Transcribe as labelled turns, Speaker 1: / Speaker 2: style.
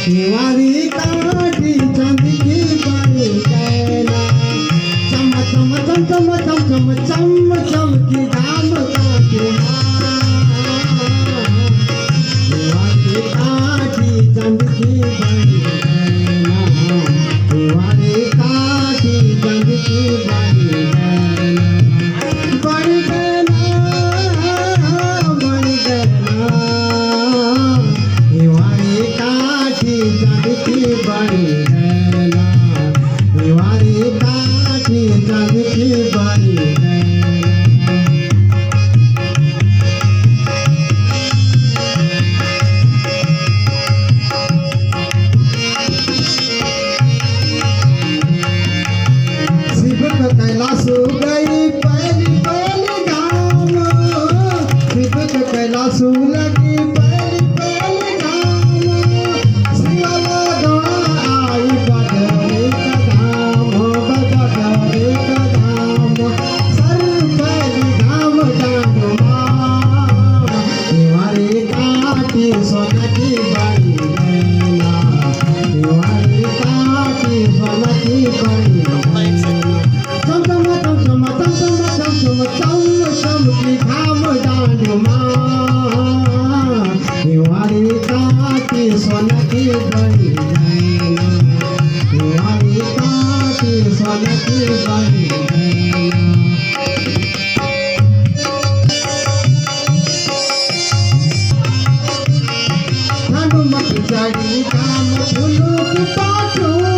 Speaker 1: हिवारी काठी चांद की बड़ी कैला चम चम चम चम चम चम चम चम की धाम काटे हिवारी काठी चांद की बड़ी कैला हिवारी काठी चांद की बड़ी कैलाश गई पहली पहली गाँव शिव के कैलाश लगी पहली पहली गाँव शिवाला आई बजरे कदाम बजरे कदाम सर पहली गाँव डांडुमा हिवारी काटी सोना की बड़ी गैला हिवारी काटी सोना की बड़ी हिवारी काटी सोना की बड़ी गैला हिवारी काटी सोना की बड़ी गैला हनुमत चढ़ी काम फूलों की पाछू